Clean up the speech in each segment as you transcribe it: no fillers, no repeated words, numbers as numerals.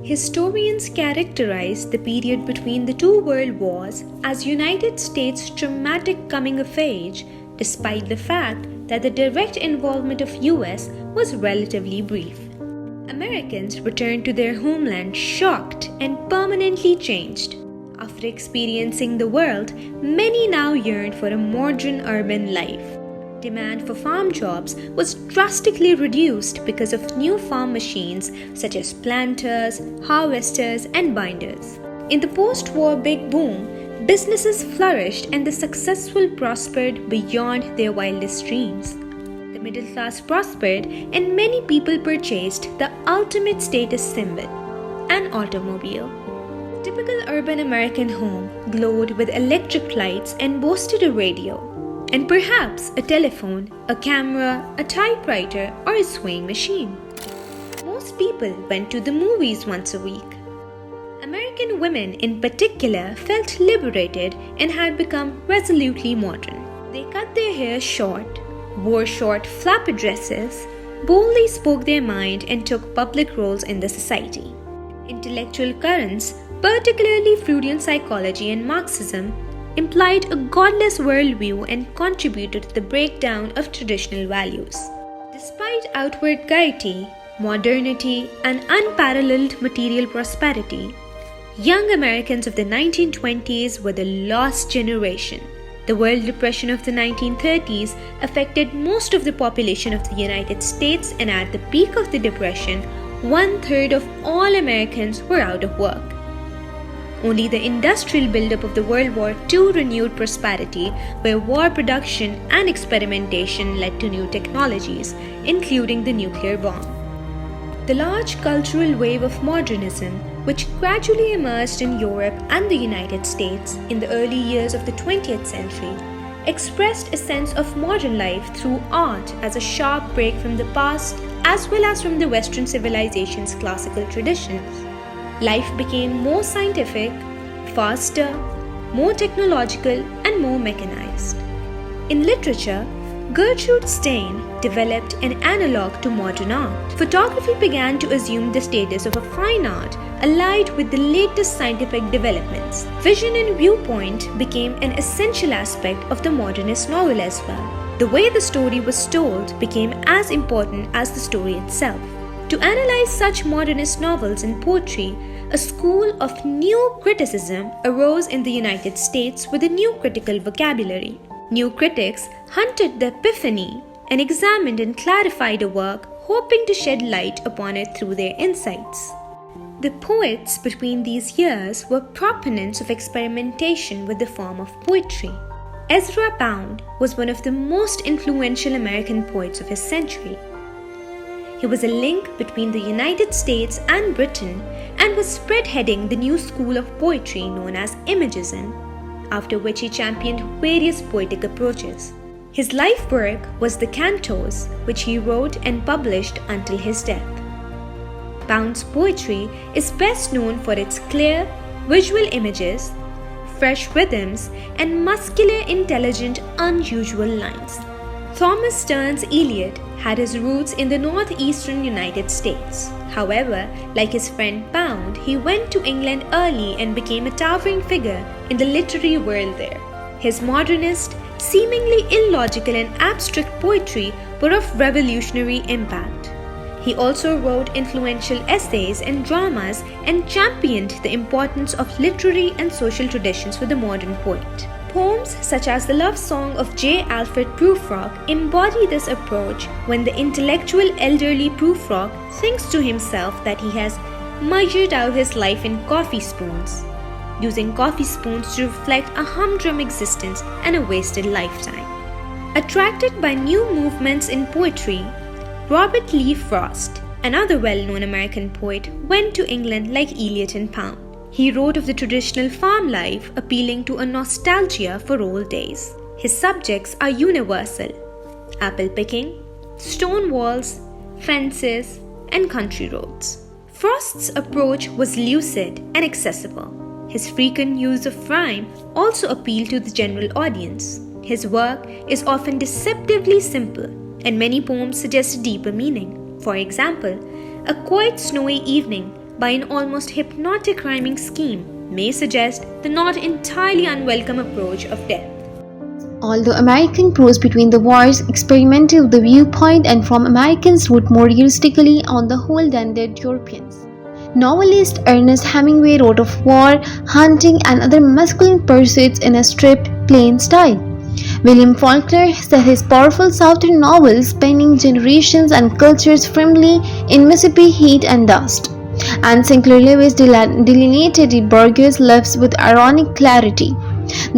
Historians characterize the period between the two world wars as United States' dramatic coming of age, despite the fact that the direct involvement of US was relatively brief. Americans returned to their homeland shocked and permanently changed. After experiencing the world, many now yearned for a modern urban life. Demand for farm jobs was drastically reduced because of new farm machines such as planters, harvesters, and binders. In the post-war big boom, businesses flourished and the successful prospered beyond their wildest dreams. The middle class prospered and many people purchased the ultimate status symbol, an automobile. The typical urban American home glowed with electric lights and boasted a radio, and perhaps a telephone, a camera, a typewriter, or a sewing machine. Most people went to the movies once a week. American women in particular felt liberated and had become resolutely modern. They cut their hair short, wore short floppy dresses, boldly spoke their mind, and took public roles in the society. Intellectual currents, particularly Freudian psychology and Marxism, implied a godless worldview and contributed to the breakdown of traditional values. Despite outward gaiety, modernity, and unparalleled material prosperity, young Americans of the 1920s were the lost generation. The World Depression of the 1930s affected most of the population of the United States, and at the peak of the Depression, 1/3 of all Americans were out of work. Only the industrial buildup of the World War II renewed prosperity, where war production and experimentation led to new technologies, including the nuclear bomb. The large cultural wave of modernism, which gradually emerged in Europe and the United States in the early years of the 20th century, expressed a sense of modern life through art as a sharp break from the past as well as from the Western civilization's classical traditions. Life became more scientific, faster, more technological, and more mechanized. In literature, Gertrude Stein developed an analog to modern art. Photography began to assume the status of a fine art allied with the latest scientific developments. Vision and viewpoint became an essential aspect of the modernist novel as well. The way the story was told became as important as the story itself. To analyze such modernist novels and poetry, a school of new criticism arose in the United States with a new critical vocabulary. New critics hunted the epiphany and examined and clarified a work, hoping to shed light upon it through their insights. The poets between these years were proponents of experimentation with the form of poetry. Ezra Pound was one of the most influential American poets of his century. He was a link between the United States and Britain and was spearheading the new school of poetry known as Imagism, after which he championed various poetic approaches. His life work was the Cantos, which he wrote and published until his death. Pound's poetry is best known for its clear, visual images, fresh rhythms, and muscular, intelligent, unusual lines. Thomas Sterne's Iliad had his roots in the northeastern United States. However, like his friend Pound, he went to England early and became a towering figure in the literary world there. His modernist, seemingly illogical and abstract poetry were of revolutionary impact. He also wrote influential essays and dramas and championed the importance of literary and social traditions for the modern poet. Poems such as the love song of J. Alfred Prufrock embody this approach when the intellectual elderly Prufrock thinks to himself that he has measured out his life in coffee spoons, using coffee spoons to reflect a humdrum existence and a wasted lifetime. Attracted by new movements in poetry, Robert Lee Frost, another well-known American poet, went to England like Eliot and Pound. He wrote of the traditional farm life, appealing to a nostalgia for old days. His subjects are universal: apple picking, stone walls, fences, and country roads. Frost's approach was lucid and accessible. His frequent use of rhyme also appealed to the general audience. His work is often deceptively simple, and many poems suggest a deeper meaning. For example, A Quiet Snowy Evening by an almost hypnotic rhyming scheme may suggest the not entirely unwelcome approach of death. Although American prose between the wars experimented with the viewpoint and from Americans wrote more realistically on the whole than did Europeans. Novelist Ernest Hemingway wrote of war, hunting, and other masculine pursuits in a stripped, plain style. William Faulkner set his powerful Southern novels spanning generations and cultures firmly in Mississippi heat and dust. And Sinclair Lewis delineated the burgess' lives with ironic clarity.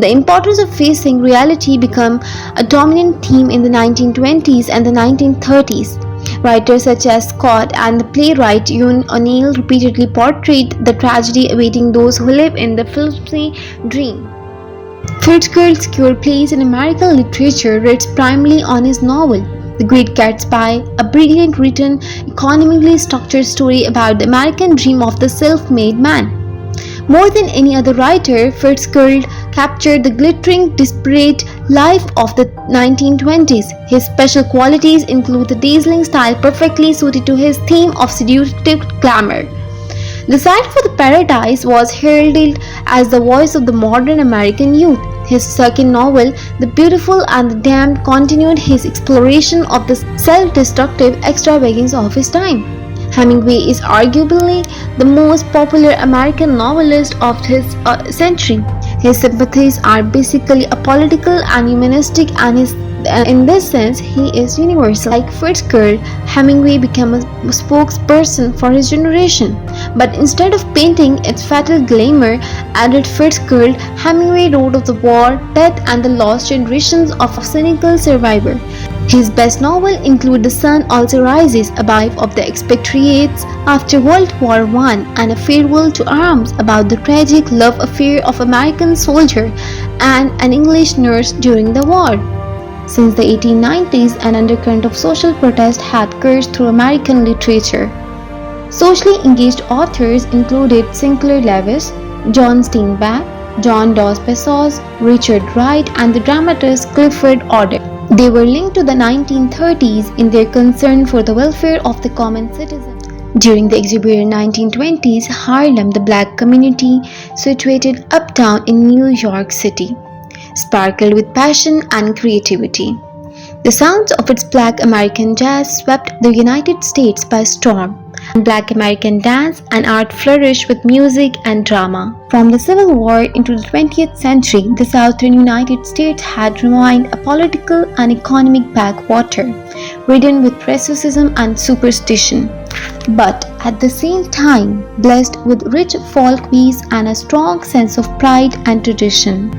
The importance of facing reality became a dominant theme in the 1920s and the 1930s. Writers such as Scott and the playwright Ewan O'Neill repeatedly portrayed the tragedy awaiting those who live in the filthy dream. Fitzgerald's cure place in American literature rests primarily on his novel, The Great Gatsby, a brilliant written, economically structured story about the American dream of the self-made man. More than any other writer, Fitzgerald captured the glittering, disparate life of the 1920s. His special qualities include the dazzling style perfectly suited to his theme of seductive glamour. The Sign for the Paradise was heralded as the voice of the modern American youth. His second novel, The Beautiful and the Damned, continued his exploration of the self-destructive extravagance of his time. Hemingway is arguably the most popular American novelist of his century. His sympathies are basically apolitical and humanistic, and in this sense, he is universal. Like Fitzgerald, Hemingway became a spokesperson for his generation. But instead of painting its fatal glamour, added Fitzgerald, Hemingway wrote of the war, death, and the lost generations of a cynical survivor. His best novels include The Sun Also Rises, a biography of the expatriates after World War I, and A Farewell to Arms, about the tragic love affair of an American soldier and an English nurse during the war. Since the 1890s, an undercurrent of social protest had coursed through American literature. Socially engaged authors included Sinclair Lewis, John Steinbeck, John Dos Passos, Richard Wright, and the dramatist Clifford Odets. They were linked to the 1930s in their concern for the welfare of the common citizen. During the exuberant 1920s, Harlem, the black community situated uptown in New York City, sparkled with passion and creativity. The sounds of its Black American jazz swept the United States by storm, and Black American dance and art flourished with music and drama. From the Civil War into the 20th century, the Southern United States had remained a political and economic backwater, ridden with racism and superstition, but at the same time blessed with rich folk ways and a strong sense of pride and tradition.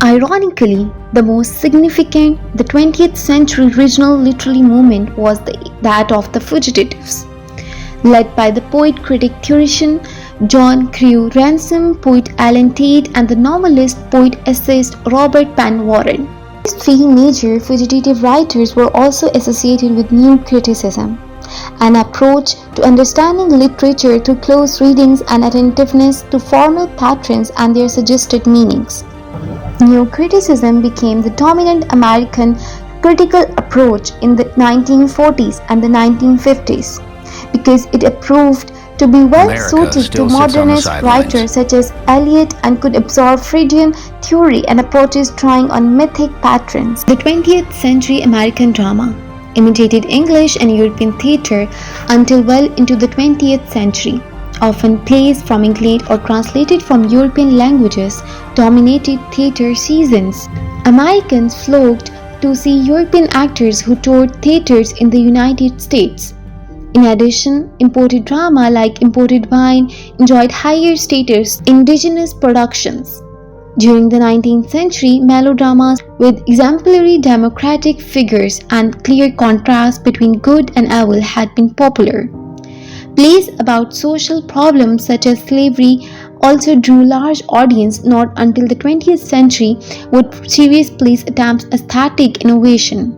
Ironically, the most significant, the 20th century regional literary movement was that of the fugitives, led by the poet-critic-theologian John Crewe Ransom, poet Alan Tate, and the novelist, poet-essayist Robert Penn Warren. These three major fugitive writers were also associated with new criticism, an approach to understanding literature through close readings and attentiveness to formal patterns and their suggested meanings. New criticism became the dominant American critical approach in the 1940s and the 1950s because it proved to be well suited to modernist writers such as Eliot and could absorb Freudian theory and approaches drawing on mythic patterns. The 20th century American drama imitated English and European theatre until well into the 20th century. Often plays from English or translated from European languages dominated theatre seasons. Americans flocked to see European actors who toured theatres in the United States. In addition, imported drama like Imported Wine enjoyed higher status in indigenous productions. During the 19th century, melodramas with exemplary democratic figures and clear contrast between good and evil had been popular. Plays about social problems such as slavery also drew large audience. Not until the 20th century would serious plays attempt aesthetic innovation.